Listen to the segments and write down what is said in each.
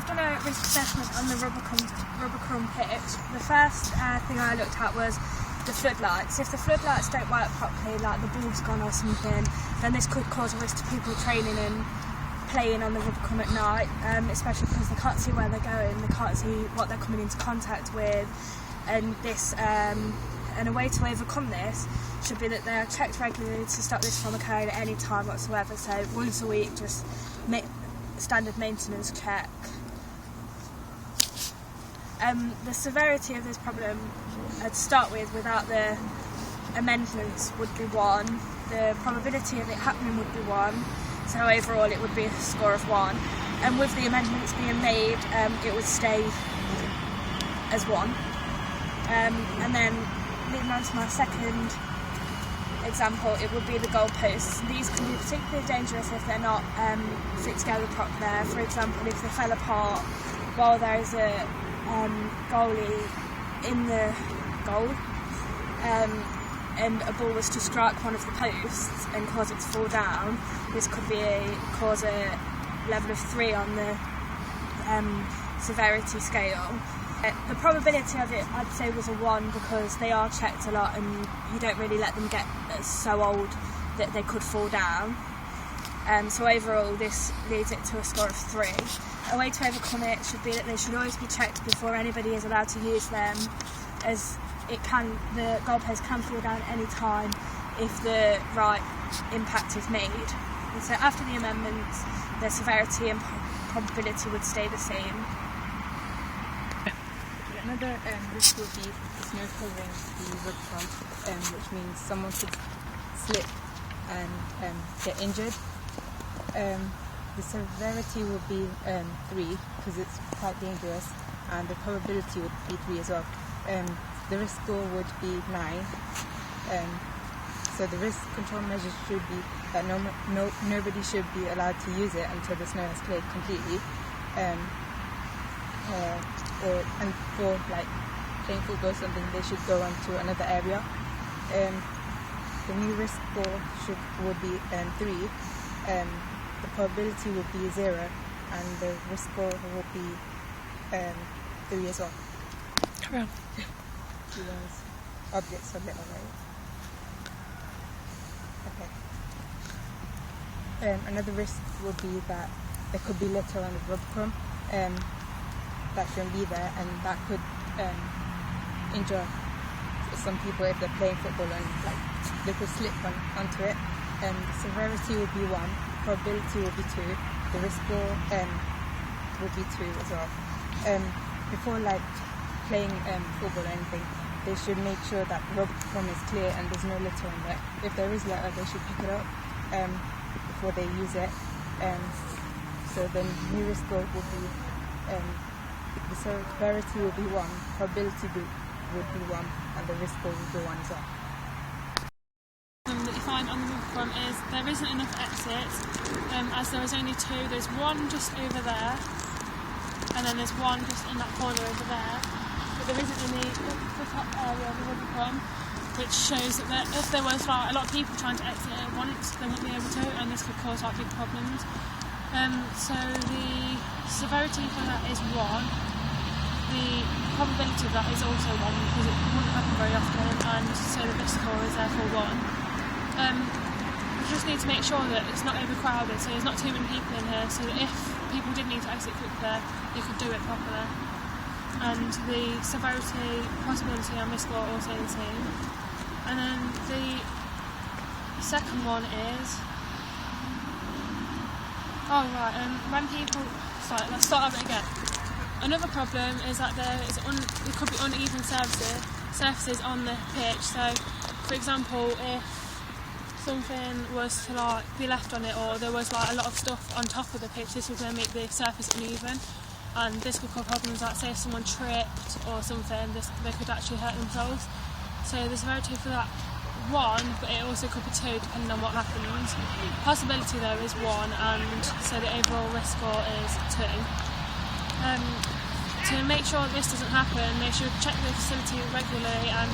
I've done a risk assessment on the Rubicon pitch. The first thing I looked at was the floodlights. If the floodlights don't work properly, like the ball's gone or something, then this could cause a risk to people training and playing on the Rubicon at night, especially because they can't see where they're going, they can't see what they're coming into contact with, and a way to overcome this should be that they are checked regularly to stop this from occurring at any time whatsoever. So once a week, just standard maintenance check. The severity of this problem, to start with, without the amendments, would be 1. The probability of it happening would be 1. So overall it would be a score of 1. And with the amendments being made, it would stay as 1. And then leading on to my second example, it would be the goalposts. These can be particularly dangerous if they're not fit together properly. For example, if they fell apart while there is a goalie in the goal, and a ball was to strike one of the posts and cause it to fall down, this could cause a level of 3 on the severity scale. The probability of it, I'd say, was a 1 because they are checked a lot and you don't really let them get so old that they could fall down. So overall this leads it to a score of 3. A way to overcome it should be that they should always be checked before anybody is allowed to use them, as the goalpost can fall down at any time if the right impact is made. And so after the amendments, the severity and probability would stay the same. Another risk would be snow covering the Rubicon, which means someone could slip and get injured. The severity would be 3 because it's quite dangerous, and the probability would be 3 as well. The risk score would be 9. So the risk control measures should be that nobody should be allowed to use it until the snow has cleared completely. And for like playing football or something, they should go on to another area. The new risk score would be 3. The probability would be 0, and the risk score would be 3 as well. Carry on. Those objects are little, right? Okay. Another risk would be that there could be litter on the Rubicon. That shouldn't be there, and that could injure some people if they're playing football and they could slip onto it. The severity would be 1, probability would be 2, the risk score would be 2 as well. Before playing football or anything, they should make sure that the Rubicon is clear and there's no litter on it. If there is litter, they should pick it up before they use it. So the new risk score would be the severity would be 1, probability would be 1, and the risk score would be 1 as well. That you find on the Rubicon is there isn't enough exits, as there is only 2. There's one just over there, and then there's one just in that corner over there. But there isn't any the top area of the Rubicon, which shows that if there was a lot of people trying to exit it at once, they wouldn't be able to, and this could cause big problems. So the severity for that is 1. The probability of that is also 1 because it wouldn't happen very often, and so the risk score is therefore 1. We just need to make sure that it's not overcrowded, so there's not too many people in here, so that if people did need to exit quickly, they could do it properly. And the severity, possibility and risk score are also the same. And then the second one is... when people... let's start over again. Another problem is that there could be uneven surfaces on the pitch. So, for example, if something was to be left on it, or there was a lot of stuff on top of the pitch, this would then make the surface uneven, and this could cause problems. Say if someone tripped or something, they could actually hurt themselves. So the severity for that 1, but it also could be 2 depending on what happens. Possibility though is 1, and so the overall risk score is 2. To make sure this doesn't happen, they should check the facility regularly and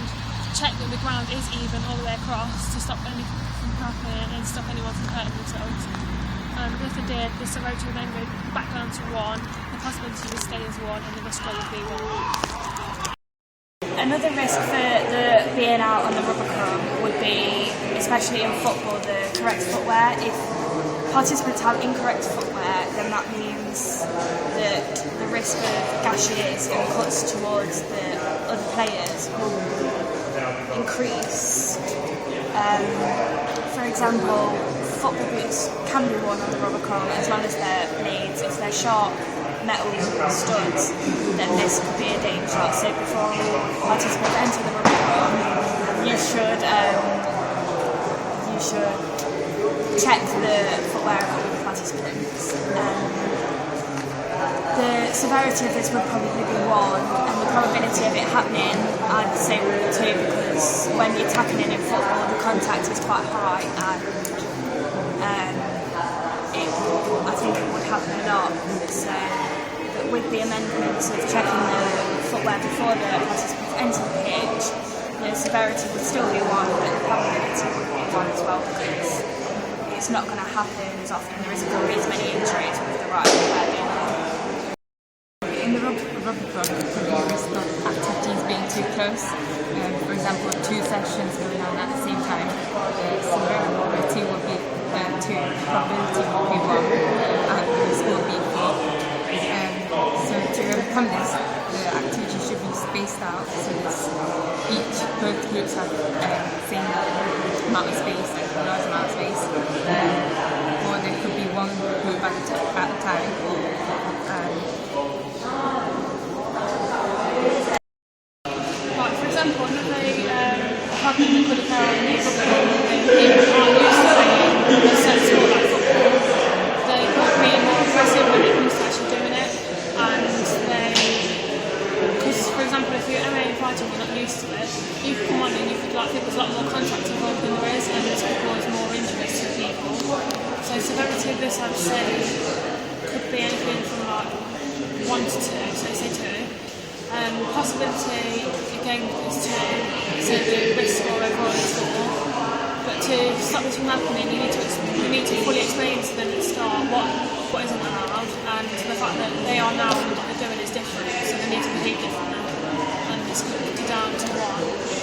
check that the ground is even all the way across to stop anything from happening and stop anyone from hurting themselves. And if they did, the severity would then go back down to 1, the possibility would stay as 1 and the risk score would be 1. Another risk for the being out on the rubber crumb would be, especially in football, the correct footwear. If participants have incorrect footwear, then that means that the risk of gashes and cuts towards the other players will increase. For example, football boots can be worn on the rubber crumb as long as they're blades. If they're sharp metal studs, then this could be a danger. So before participants enter the rubber crumb, you should check the footwear of all the participants. The severity of this would probably be 1, and the probability of it happening, I'd say, would be 2, because when you're tackling in football, the contact is quite high, and I think it would happen a lot. So, but with the amendments of checking the footwear before the participants enter the pitch, the severity would still be 1, but the probability would be 1 as well, because it's not going to happen as often. There isn't going to be as many injuries with the right footwear being on. In the rugby club, there could be a risk of activities being too close. For example, 2 sessions going on at the same time. The severity would be 2, the probability would be 1, and the risk will be 4. So to overcome this, the activity should be spaced out, so both groups have the same amount of space, like a large amount of space, or there could be one group at a time. Like, for example, if a partner that could occur on the football, people aren't used to playing a certain sport like football, they could be more aggressive when it comes to actually doing it, and because for example, if you're MMA fighting and you're not used to it, you could come on and you could feel there's a lot more contact involved than there is, and this could cause more injuries to people. So severity of this, I'd say, could be anything from like 1 to 2, so say 2. Possibility, again, is 2, so the risk score overall is 4. But to stop this from happening, you need to fully explain to them at the start what isn't allowed, and the fact that they are now and what they're doing is different, so they need to behave differently. And it's going to be down to 1,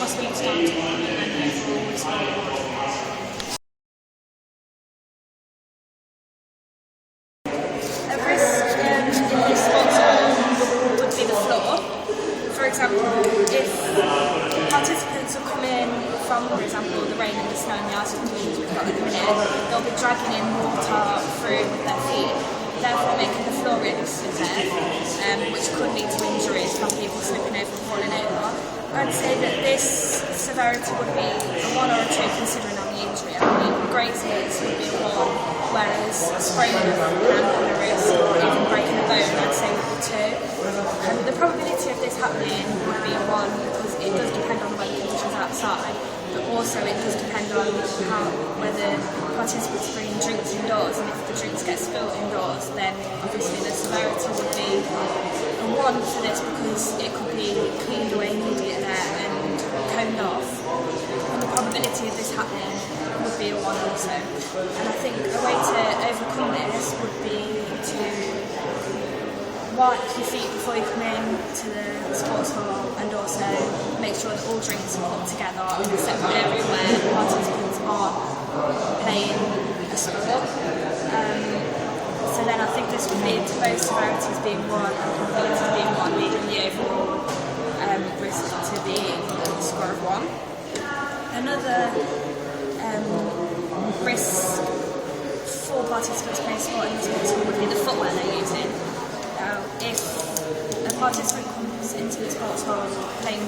possibly it's down to 1, and then overall it's going to be 1. A risk in this sports would be the floor. For example, if participants are coming from, for example, the rain and the snow and the ice conditions we've got at the minute, they'll be dragging in water through with their feet, therefore making the floor really slippery, which could lead to injuries from people slipping over and falling over. I'd say that this severity would be a 1 or a 2 considering on the injury. I mean, grazes would be a 1, whereas spraining of an ankle or wrist or even breaking a bone, I'd say would be 2. The probability of this happening would be a 1, because it does depend on the weather conditions outside, but also it does depend on whether participants are bringing drinks indoors, and if the drinks get spilled indoors, then obviously the severity would be a 1 for this, because it could be cleaned away immediately there and coned off, and the probability of this happening would be a 1 also. And I think a way to overcome this would be to wipe your feet before you come in to the sports hall, and also make sure that all drinks are put together in a separate area where participants are playing a sport. So then I think this would lead to both severities being 1 and probability being 1, leading the overall risk to being a score of 1. Another risk for participants playing sport in the sports hall would be the footwear they're using. If a participant comes into the sports hall to play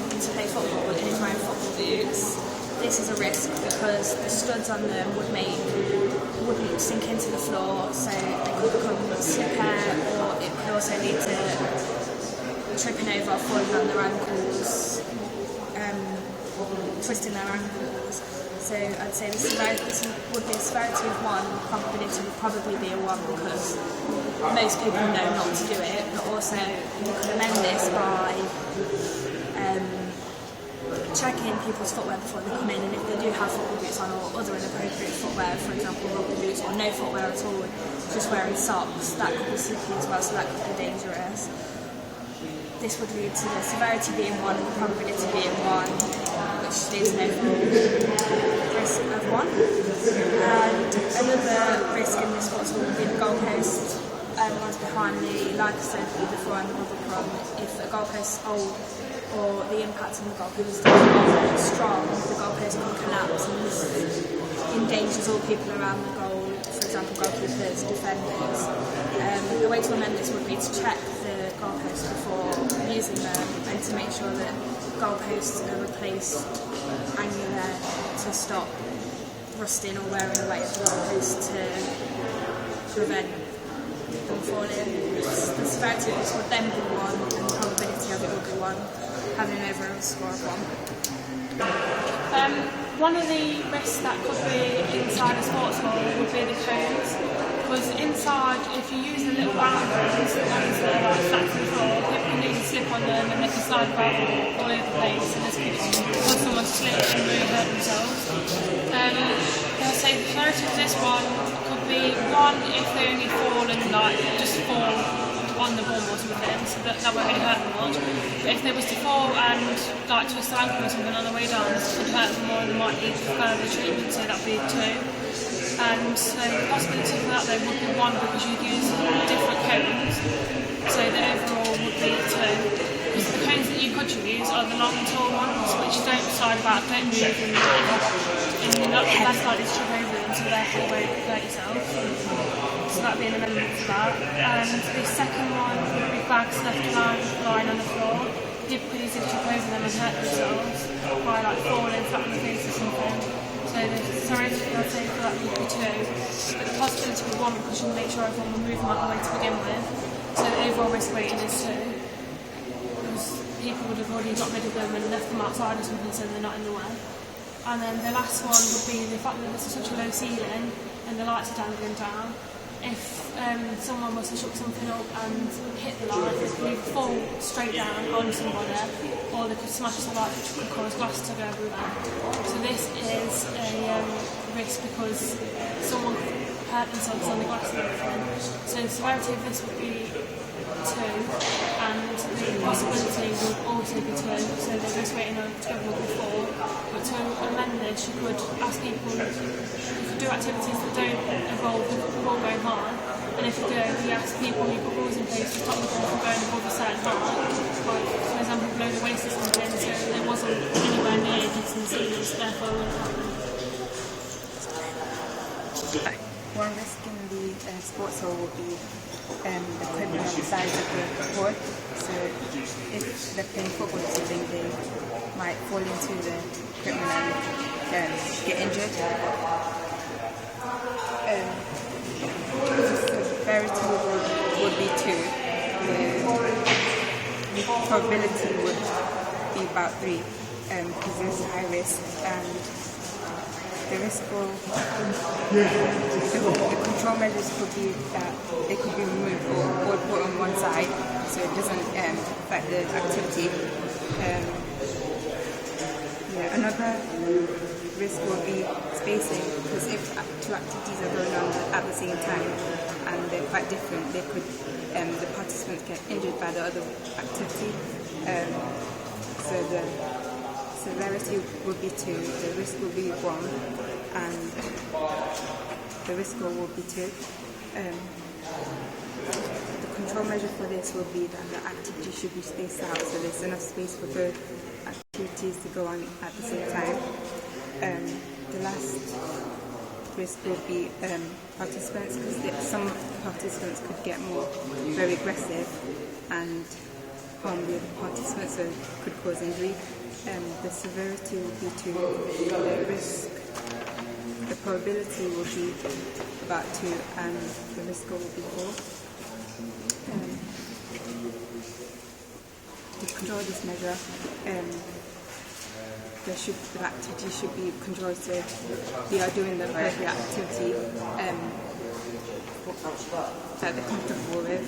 football and is wearing football boots, this is a risk because the studs on them wouldn't sink into the floor, so they could become slippery, or it could also lead to tripping over, falling on their ankles, twisting their ankles. So I'd say this would be a severity of 1, probability would probably be a 1 because most people know not to do it, but also you could amend this by checking people's footwear before they come in, and if they do have football boots on or other inappropriate footwear, for example rugby boots or no footwear at all, just wearing socks, that could be slippery as well, so that could be dangerous. This would lead to the severity being 1 and the probability being 1, which leads to an overall risk of 1. And another risk in this sports would be the goalpost. The ones behind the, like I said before, and the rubber crumb. If a goalpost is old or the impact on the goalpost is very strong, the goalpost can collapse, and this endangers all people around the goal, for example goalkeepers, defenders. The way to amend this would be to check the goalposts before using them and to make sure that goalposts are replaced annually to stop rusting or wearing away at the goalpost to prevent them falling. The severity of this would then be 1 and the probability of it would be 1, having an overall score of 1. One of the risks that could be inside a sports hall would be the cones, because inside, if you use the little round ones, the ones that are flat to the floor, people can easily slip on them and they can slide about all over the place, and this could cause someone to slip and really hurt themselves. I'll say the severity of this one could be 1 if they only fall and just fall on the ball or something, so that won't really hurt them much. But if they was to fall and twist their ankle or something on the way down, this could hurt them more and they might need further treatment, so that would be 2. And so the possibility for that though would be 1 because you use different cones, so the overall would be 2. Because the cones that you could use are the long and tall ones, which don't slide about, don't move, and you're not less likely to trip over them, so therefore you won't hurt yourself. So that would be an amendment to that. And the second one would be bags left lying on the floor. People could easily trip over them and hurt themselves by falling flat on the face or something. So the severity I'd say for that would be 2. But the possibility would be 1 because you make sure everyone will move them out of the way to begin with. So the overall risk rating is 2. Because people would have already got rid of them and left them outside or something so they're not in the way. And then the last one would be the fact that there's such a low ceiling and the lights are dangling down. If someone was to chuck something up and hit the light, they could either fall straight down on somebody or they could smash the light, which could cause glass to go everywhere. So this is a risk because someone could hurt themselves on the glass and everything. So the severity of this would be 2 and the possibility would also be 2, so the risk rating altogether would be 4. But to amend this, you could ask people, you could do activities that don't involve the ball going high, and if you do, you ask people, you put rules in place to stop the ball from going above a certain height, like for example below the waist or something, so it wasn't anywhere near hitting ceilings, therefore it wouldn't happen. One risk in the sports hall would be equipment on the sides of the court. So if they're playing football or something, they might fall into the equipment and get injured. The severity would be 2. The probability would be about 3 because there's a high risk, and the risk will, the control measures could be that they could be removed or put on one side so it doesn't affect the activity. Another risk will be spacing, because if 2 activities are going on at the same time and they're quite different, they could the participants get injured by the other activity. So the severity would be 2, the risk will be 1, and the risk score will be 2. The control measure for this will be that the activity should be spaced out, so there's enough space for both activities to go on at the same time. The last risk will be participants, because some participants could get very aggressive and harm the other participants, so it could cause injury. The severity will be 2. The risk, the probability will be about 2, and the risk score will be 4. To control this measure, the activity should be controlled so they are doing the appropriate activity that they're comfortable with.